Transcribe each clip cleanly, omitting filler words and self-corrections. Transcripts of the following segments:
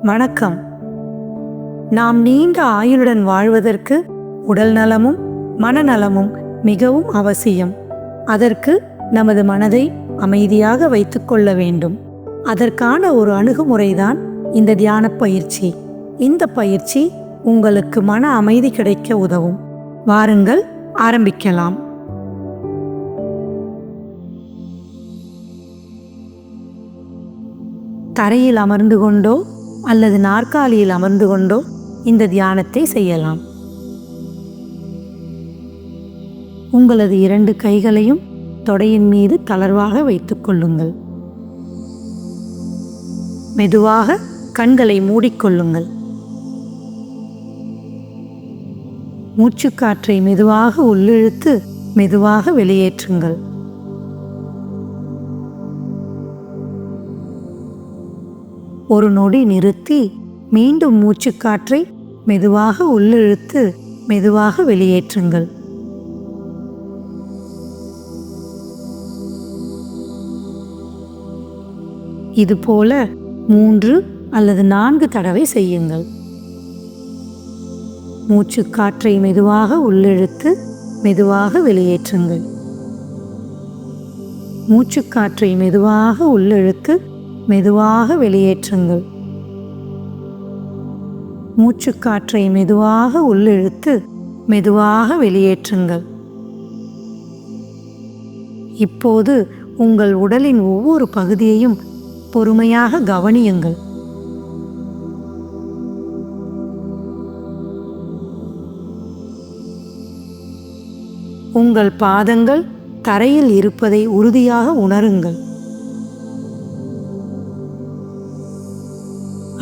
வணக்கம். நாம் நீண்ட ஆயுளுடன் வாழ்வதற்கு உடல் நலமும் மனநலமும் மிகவும் அவசியம். அதற்கு நமது மனதை அமைதியாக வைத்துக்கொள்ள வேண்டும். அதற்கான ஒரு அணுகுமுறைதான் இந்த தியான பயிற்சி. இந்த பயிற்சி உங்களுக்கு மன அமைதி கிடைக்க உதவும். வாருங்கள், ஆரம்பிக்கலாம். தரையில் அமர்ந்து கொண்டோ அல்லது நாற்காலியில் அமர்ந்து கொண்டோ இந்த தியானத்தை செய்யலாம். உங்களது 2 கைகளையும் தொடையின் மீது தளர்வாக வைத்துக் கொள்ளுங்கள். மெதுவாக கண்களை மூடிக்கொள்ளுங்கள். மூச்சுக்காற்றை மெதுவாக உள்ளிழுத்து மெதுவாக வெளியேற்றுங்கள். ஒரு நொடி நிறுத்தி மீண்டும் மூச்சுக்காற்றை மெதுவாக உள்ளிழுத்து மெதுவாக வெளியேற்றுங்கள். இதுபோல 3 அல்லது 4 தடவை செய்யுங்கள். மூச்சுக்காற்றை மெதுவாக உள்ளிழுத்து மெதுவாக வெளியேற்றுங்கள். மூச்சுக்காற்றை மெதுவாக உள்ளிழுத்து மெதுவாக வெளியேற்றுங்கள். மூச்சுக்காற்றை மெதுவாக உள்ளிழுத்து மெதுவாக வெளியேற்றுங்கள். இப்போது உங்கள் உடலின் ஒவ்வொரு பகுதியையும் பொறுமையாக கவனியுங்கள். உங்கள் பாதங்கள் தரையில் இருப்பதை உறுதியாக உணருங்கள்.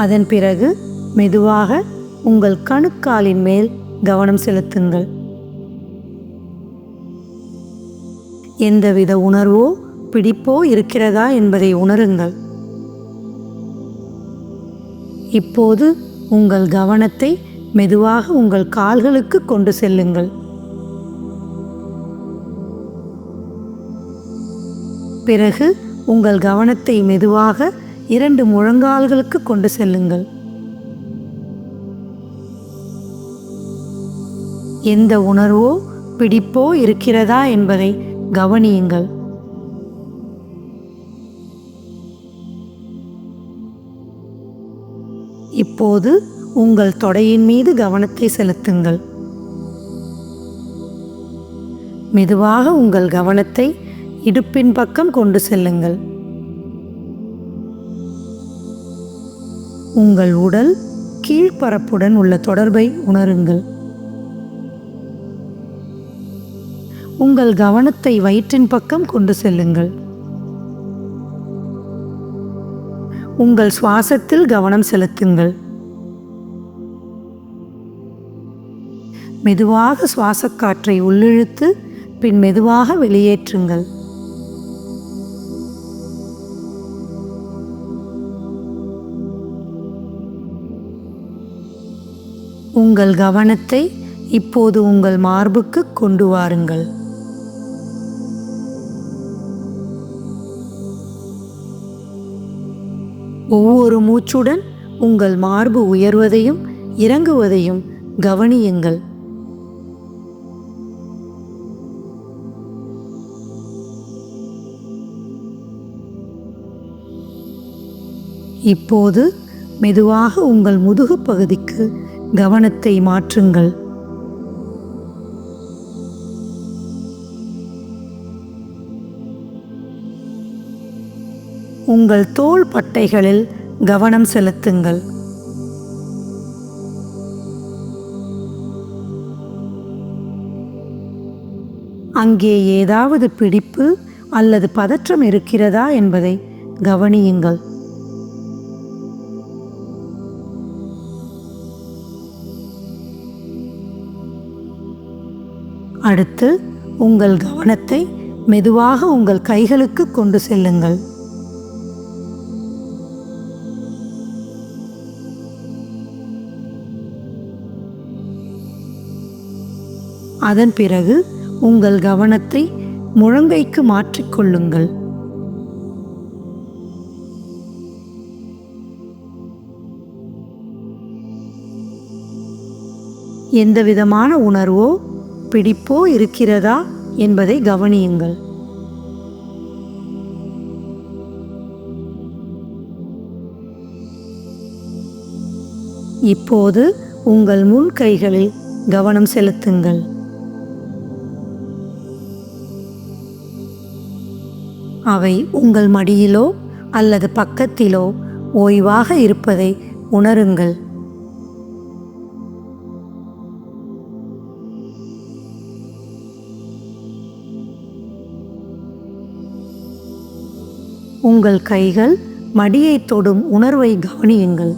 அதன் பிறகு மெதுவாக உங்கள் கணுக்காலின் மேல் கவனம் செலுத்துங்கள். எந்தவித உணர்வோ பிடிப்போ இருக்கிறதா என்பதை உணருங்கள். இப்போது உங்கள் கவனத்தை மெதுவாக உங்கள் கால்களுக்கு கொண்டு செல்லுங்கள். பிறகு உங்கள் கவனத்தை மெதுவாக 2 முழங்கால்களுக்கு கொண்டு செல்லுங்கள். எந்த உணர்வோ பிடிப்போ இருக்கிறதா என்பதை கவனியுங்கள். இப்போது உங்கள் தொடையின் மீது கவனத்தை செலுத்துங்கள். மெதுவாக உங்கள் கவனத்தை இடுப்பின் பக்கம் கொண்டு செல்லுங்கள். உங்கள் உடல் கீழ்ப்பரப்புடன் உள்ள தொடர்பை உணருங்கள். உங்கள் கவனத்தை வயிற்றின் பக்கம் கொண்டு செல்லுங்கள். உங்கள் சுவாசத்தில் கவனம் செலுத்துங்கள். மெதுவாக சுவாசக்காற்றை உள்ளிழுத்து பின் மெதுவாக வெளியேற்றுங்கள். உங்கள் கவனத்தை இப்போது உங்கள் மார்புக்கு கொண்டு வாருங்கள். ஒவ்வொரு மூச்சுடன் உங்கள் மார்பு உயர்வதையும் இறங்குவதையும் கவனியுங்கள். இப்போது மெதுவாக உங்கள் முதுகு பகுதிக்கு கவனத்தை மாற்றுங்கள். உங்கள் தோள் பட்டைகளில் கவனம் செலுத்துங்கள். அங்கே ஏதாவது பிடிப்பு அல்லது பதற்றம் இருக்கிறதா என்பதை கவனியுங்கள். அடுத்து உங்கள் கவனத்தை மெதுவாக உங்கள் கைகளுக்கு கொண்டு செல்லுங்கள். அதன் பிறகு உங்கள் கவனத்தை முழங்கைக்கு மாற்றிக்கொள்ளுங்கள். எந்தவிதமான உணர்வோ பிடிப்போ இருக்கிறதா என்பதை கவனியுங்கள். இப்போது உங்கள் முன் கைகளில் கவனம் செலுத்துங்கள். அவை உங்கள் மடியிலோ அல்லது பக்கத்திலோ ஓய்வாக இருப்பதை உணருங்கள். உங்கள் கைகள் மடியை தொடும் உணர்வை கவனியுங்கள்.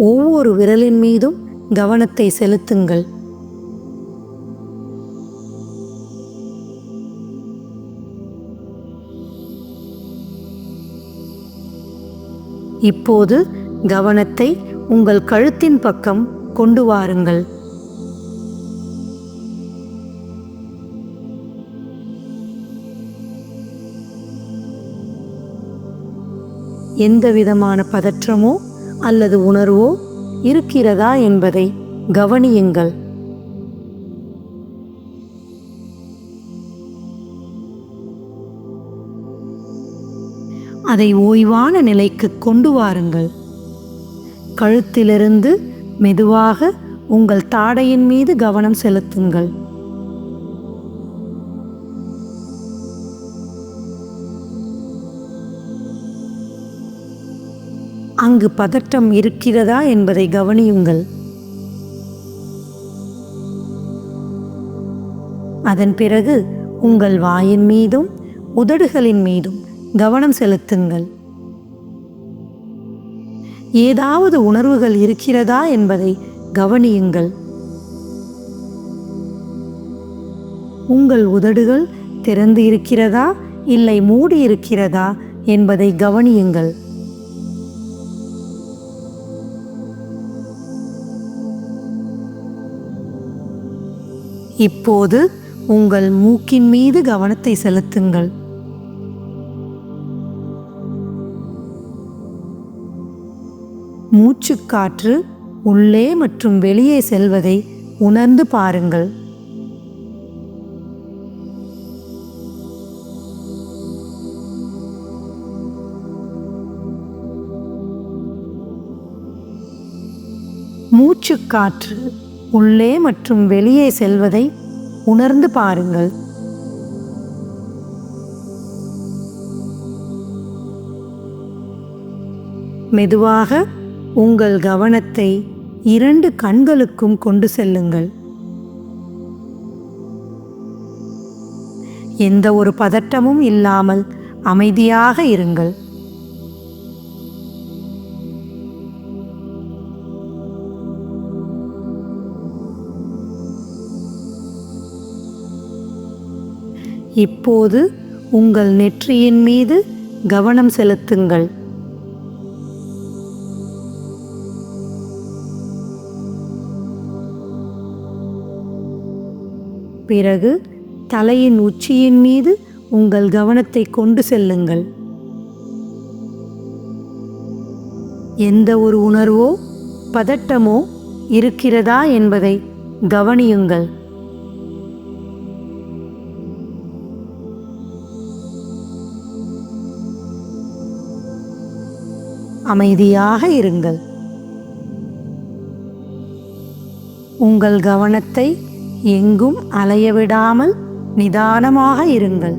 ஒவ்வொரு விரலின் மீதும் கவனத்தை செலுத்துங்கள். இப்போது கவனத்தை உங்கள் கழுத்தின் பக்கம் கொண்டு வாருங்கள். எந்தவிதமான பதற்றமோ அல்லது உணர்வோ இருக்கிறதா என்பதை கவனியுங்கள். அதை ஓய்வான நிலைக்கு கொண்டு வாருங்கள். கழுத்திலிருந்து மெதுவாக உங்கள் தாடையின் மீது கவனம் செலுத்துங்கள். அங்கு பதட்டம் இருக்கிறதா என்பதை கவனியுங்கள். அதன் பிறகு உங்கள் வாயின் மீதும் உதடுகளின் மீதும் கவனம் செலுத்துங்கள். ஏதாவது உணர்வுகள் இருக்கிறதா என்பதை கவனியுங்கள். உங்கள் உதடுகள் திறந்து இருக்கிறதா இல்லை மூடி இருக்கிறதா என்பதை கவனியுங்கள். இப்போது உங்கள் மூக்கின் மீது கவனத்தை செலுத்துங்கள். மூச்சுக்காற்று உள்ளே மற்றும் வெளியே செல்வதை உணர்ந்து பாருங்கள். மூச்சுக்காற்று உள்ளே மற்றும் வெளியே செல்வதை உணர்ந்து பாருங்கள். மெதுவாக உங்கள் கவனத்தை 2 கண்களுக்கும் கொண்டு செல்லுங்கள். எந்த ஒரு பதட்டமும் இல்லாமல் அமைதியாக இருங்கள். இப்போது உங்கள் நெற்றியின் மீது கவனம் செலுத்துங்கள். பிறகு தலையின் உச்சியின் மீது உங்கள் கவனத்தை கொண்டு செல்லுங்கள். எந்த ஒரு உணர்வோ பதட்டமோ இருக்கிறதா என்பதை கவனியுங்கள். அமைதியாக இருங்கள். உங்கள் கவனத்தை எங்கும் அலையவிடாமல் நிதானமாக இருங்கள்.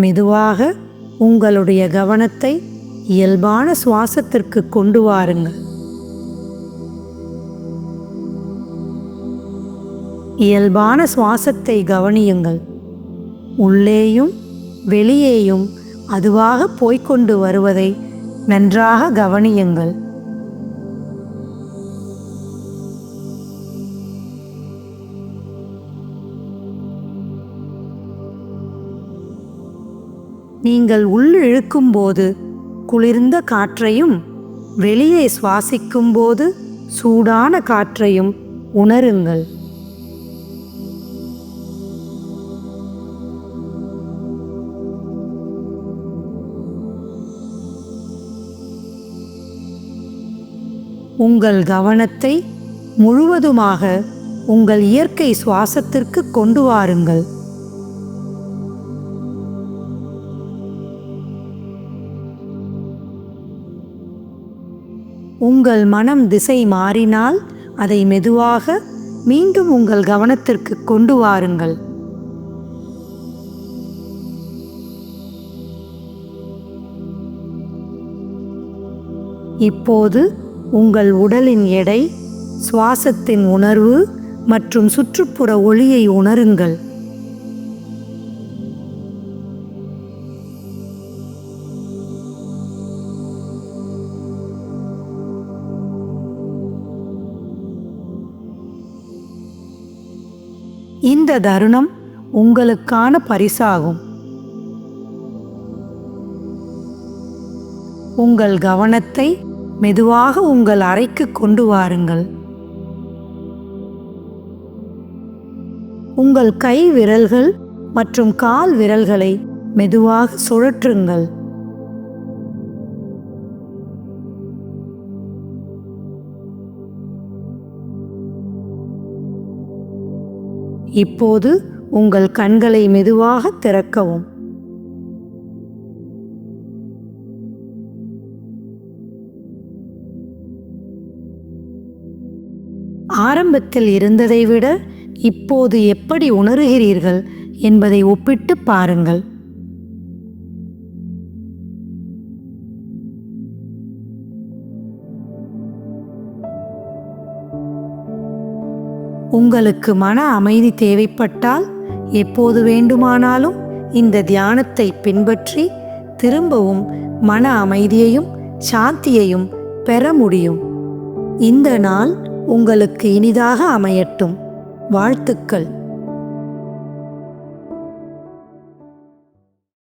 மெதுவாக உங்களுடைய கவனத்தை இயல்பான சுவாசத்திற்கு கொண்டு வாருங்கள். இயல்பான சுவாசத்தை கவனியுங்கள். உள்ளேயும் வெளியேயும் அதுவாக போய்க்கொண்டு வருவதை நன்றாக கவனியுங்கள். நீங்கள் உள்ளிழுக்கும்போது குளிர்ந்த காற்றையும் வெளியே சுவாசிக்கும்போது சூடான காற்றையும் உணருங்கள். உங்கள் கவனத்தை முழுவதுமாக உங்கள் இயற்கை சுவாசத்திற்கு கொண்டு வாருங்கள். உங்கள் மனம் திசை மாறினால் அதை மெதுவாக மீண்டும் உங்கள் கவனத்திற்கு கொண்டு வாருங்கள். இப்போது உங்கள் உடலின் எடை, சுவாசத்தின் உணர்வு மற்றும் சுற்றுப்புற ஒளியை உணருங்கள். இந்த தருணம் உங்களுக்கான பரிசாகும். உங்கள் கவனத்தை மெதுவாக உங்கள் அறைக்கு கொண்டு வாருங்கள். உங்கள் கை விரல்கள் மற்றும் கால் விரல்களை மெதுவாக சுழற்றுங்கள். இப்போது உங்கள் கண்களை மெதுவாக திறக்கவும். ஆரம்பத்தில் இருந்ததை விட இப்போது எப்படி உணர்கிறீர்கள் என்பதை ஒப்பிட்டு பாருங்கள். உங்களுக்கு மன அமைதி தேவைப்பட்டால் எப்போது வேண்டுமானாலும் இந்த தியானத்தை பின்பற்றி திரும்பவும் மன அமைதியையும் சாந்தியையும் பெற முடியும். இந்த நாள் உங்களுக்கு இனிதாக அமையட்டும். வாழ்த்துக்கள்.